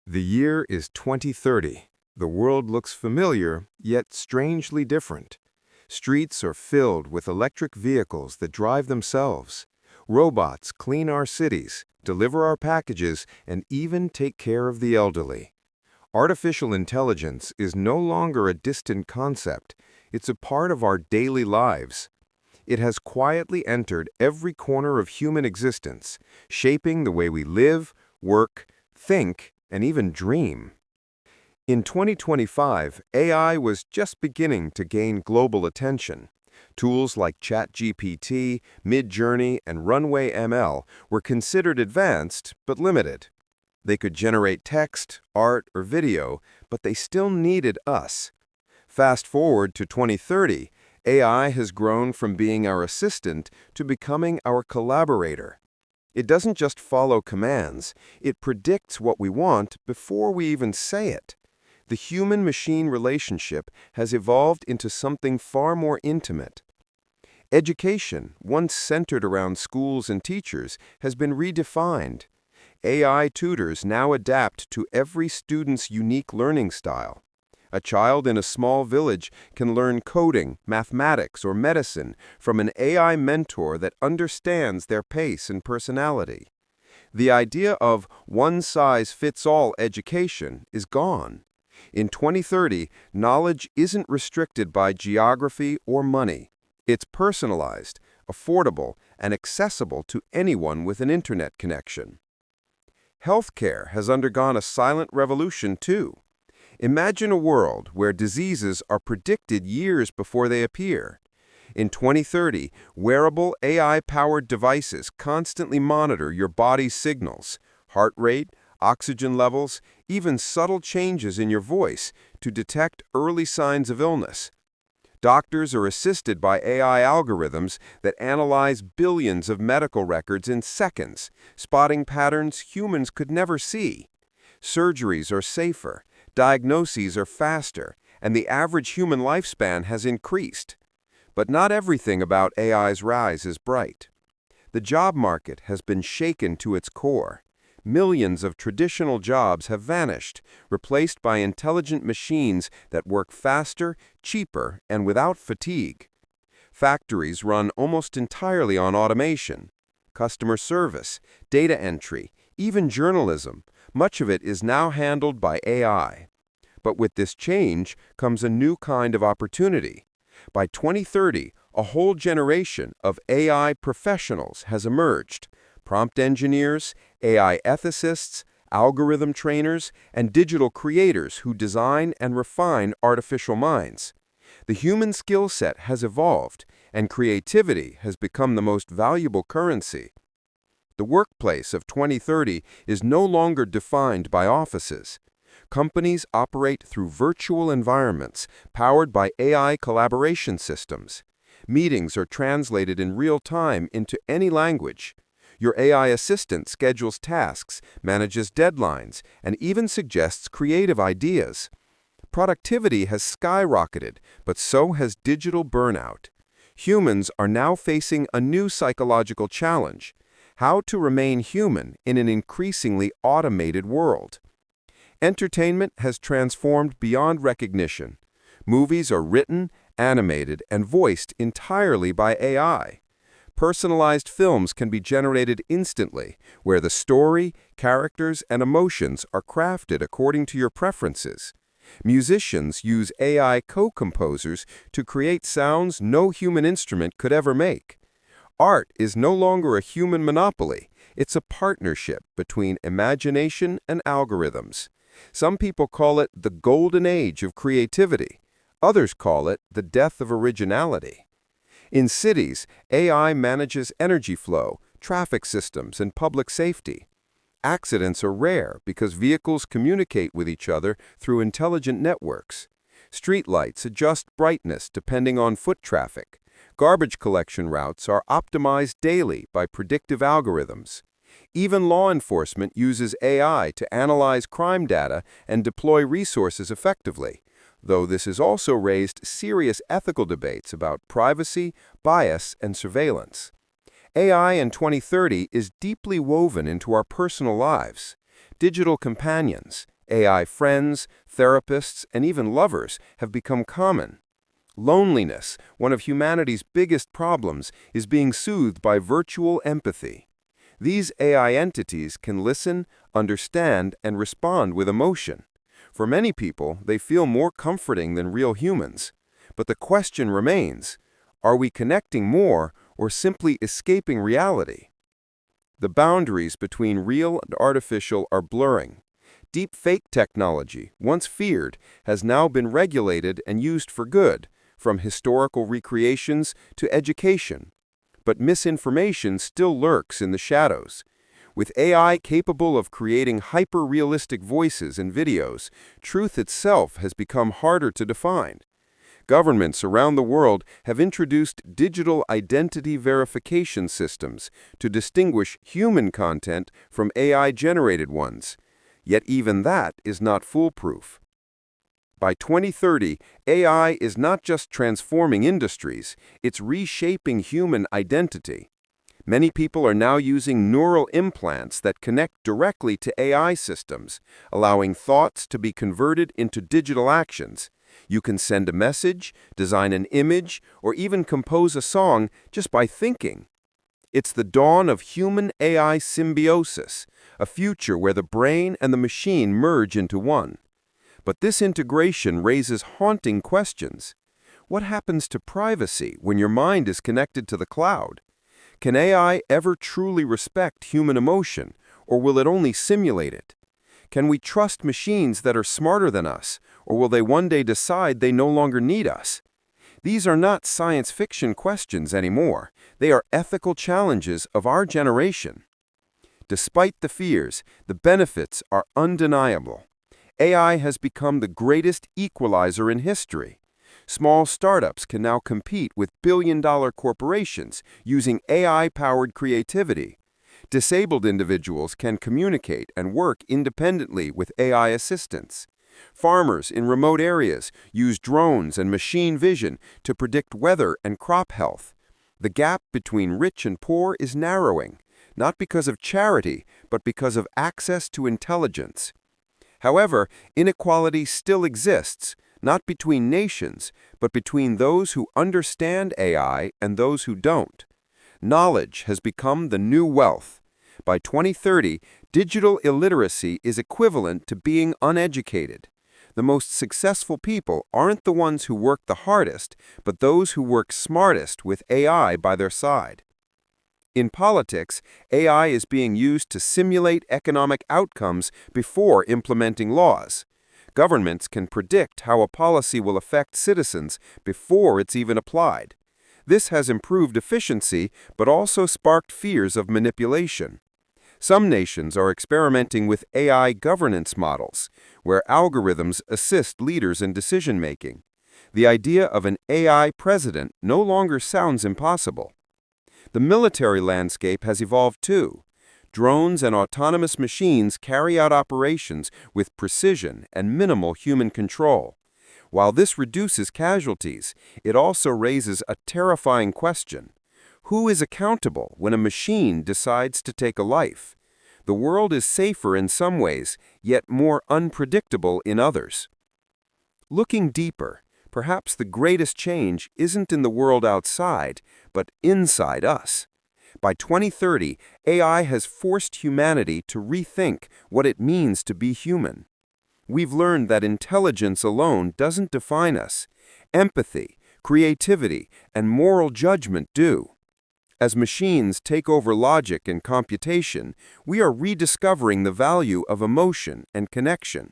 The year is 2030. The world looks familiar, yet strangely different. Streets are filled with electric vehicles that drive themselves. Robots clean our cities, deliver our packages, and even take care of the elderly. Artificial intelligence is no longer a distant concept. It's a part of our daily lives. It has quietly entered every corner of human existence, shaping the way we live, work, think, and even dream. In 2025, AI was just beginning to gain global attention. Tools like ChatGPT, Midjourney, and Runway ML were considered advanced but limited. They could generate text, art, or video, but they still needed us. Fast forward to 2030, AI has grown from being our assistant to becoming our collaborator. It doesn't just follow commands, it predicts what we want before we even say it. The human-machine relationship has evolved into something far more intimate. Education, once centered around schools and teachers, has been redefined. AI tutors now adapt to every student's unique learning style. A child in a small village can learn coding, mathematics, or medicine from an AI mentor that understands their pace and personality. The idea of one-size-fits-all education is gone. In 2030, knowledge isn't restricted by geography or money. It's personalized, affordable, and accessible to anyone with an internet connection. Healthcare has undergone a silent revolution, too. Imagine a world where diseases are predicted years before they appear. In 2030, wearable AI-powered devices constantly monitor your body's signals, heart rate, oxygen levels, even subtle changes in your voice to detect early signs of illness. Doctors are assisted by AI algorithms that analyze billions of medical records in seconds, spotting patterns humans could never see. Surgeries are safer, diagnoses are faster, and the average human lifespan has increased. But not everything about AI's rise is bright. The job market has been shaken to its core. Millions of traditional jobs have vanished, replaced by intelligent machines that work faster, cheaper, and without fatigue. Factories run almost entirely on automation. Customer service, data entry, even journalism, much of it is now handled by AI. But with this change comes a new kind of opportunity. By 2030, a whole generation of AI professionals has emerged. Prompt engineers, AI ethicists, algorithm trainers, and digital creators who design and refine artificial minds. The human skill set has evolved, and creativity has become the most valuable currency. The workplace of 2030 is no longer defined by offices. Companies operate through virtual environments powered by AI collaboration systems. Meetings are translated in real time into any language. Your AI assistant schedules tasks, manages deadlines, and even suggests creative ideas. Productivity has skyrocketed, but so has digital burnout. Humans are now facing a new psychological challenge: how to remain human in an increasingly automated world. Entertainment has transformed beyond recognition. Movies are written, animated, and voiced entirely by AI. Personalized films can be generated instantly, where the story, characters, and emotions are crafted according to your preferences. Musicians use AI co-composers to create sounds no human instrument could ever make. Art is no longer a human monopoly. It's a partnership between imagination and algorithms. Some people call it the golden age of creativity. Others call it the death of originality. In cities, AI manages energy flow, traffic systems, and public safety. Accidents are rare because vehicles communicate with each other through intelligent networks. Streetlights adjust brightness depending on foot traffic. Garbage collection routes are optimized daily by predictive algorithms. Even law enforcement uses AI to analyze crime data and deploy resources effectively, though this has also raised serious ethical debates about privacy, bias, and surveillance. AI in 2030 is deeply woven into our personal lives. Digital companions, AI friends, therapists, and even lovers have become common. Loneliness, one of humanity's biggest problems, is being soothed by virtual empathy. These AI entities can listen, understand, and respond with emotion. For many people, they feel more comforting than real humans. But the question remains, are we connecting more or simply escaping reality? The boundaries between real and artificial are blurring. Deep fake technology, once feared, has now been regulated and used for good, from historical recreations to education. But misinformation still lurks in the shadows. With AI capable of creating hyper-realistic voices and videos, truth itself has become harder to define. Governments around the world have introduced digital identity verification systems to distinguish human content from AI-generated ones. Yet even that is not foolproof. By 2030, AI is not just transforming industries, it's reshaping human identity. Many people are now using neural implants that connect directly to AI systems, allowing thoughts to be converted into digital actions. You can send a message, design an image, or even compose a song just by thinking. It's the dawn of human-AI symbiosis, a future where the brain and the machine merge into one. But this integration raises haunting questions. What happens to privacy when your mind is connected to the cloud? Can AI ever truly respect human emotion, or will it only simulate it? Can we trust machines that are smarter than us, or will they one day decide they no longer need us? These are not science fiction questions anymore. They are ethical challenges of our generation. Despite the fears, the benefits are undeniable. AI has become the greatest equalizer in history. Small startups can now compete with billion-dollar corporations using AI-powered creativity. Disabled individuals can communicate and work independently with AI assistance. Farmers in remote areas use drones and machine vision to predict weather and crop health. The gap between rich and poor is narrowing, not because of charity, but because of access to intelligence. However, inequality still exists, not between nations, but between those who understand AI and those who don't. Knowledge has become the new wealth. By 2030, digital illiteracy is equivalent to being uneducated. The most successful people aren't the ones who work the hardest, but those who work smartest with AI by their side. In politics, AI is being used to simulate economic outcomes before implementing laws. Governments can predict how a policy will affect citizens before it's even applied. This has improved efficiency, but also sparked fears of manipulation. Some nations are experimenting with AI governance models, where algorithms assist leaders in decision-making. The idea of an AI president no longer sounds impossible. The military landscape has evolved too. Drones and autonomous machines carry out operations with precision and minimal human control. While this reduces casualties, it also raises a terrifying question. Who is accountable when a machine decides to take a life? The world is safer in some ways, yet more unpredictable in others. Looking deeper, perhaps the greatest change isn't in the world outside, but inside us. By 2030, AI has forced humanity to rethink what it means to be human. We've learned that intelligence alone doesn't define us. Empathy, creativity, and moral judgment do. As machines take over logic and computation, we are rediscovering the value of emotion and connection.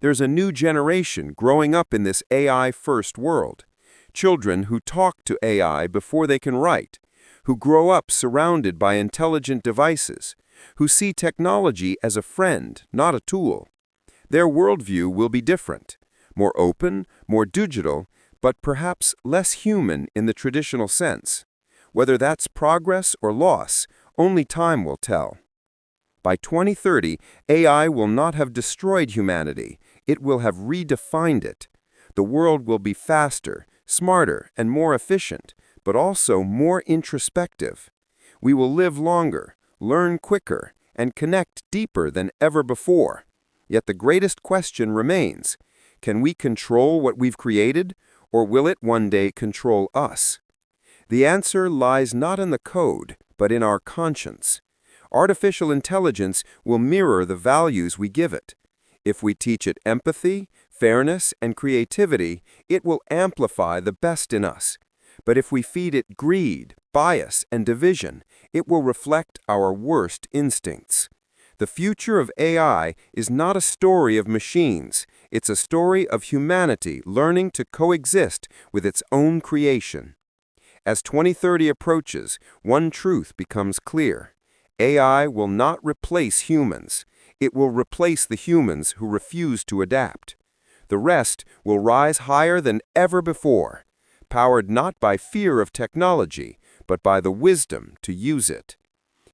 There's a new generation growing up in this AI-first world. Children who talk to AI before they can write, who grow up surrounded by intelligent devices, who see technology as a friend, not a tool. Their worldview will be different, more open, more digital, but perhaps less human in the traditional sense. Whether that's progress or loss, only time will tell. By 2030, AI will not have destroyed humanity, it will have redefined it. The world will be faster, smarter, and more efficient, but also more introspective. We will live longer, learn quicker, and connect deeper than ever before. Yet the greatest question remains: can we control what we've created, or will it one day control us? The answer lies not in the code, but in our conscience. Artificial intelligence will mirror the values we give it. If we teach it empathy, fairness, and creativity, it will amplify the best in us. But if we feed it greed, bias, and division, it will reflect our worst instincts. The future of AI is not a story of machines. It's a story of humanity learning to coexist with its own creation. As 2030 approaches, one truth becomes clear. AI will not replace humans. It will replace the humans who refuse to adapt. The rest will rise higher than ever before, powered not by fear of technology, but by the wisdom to use it.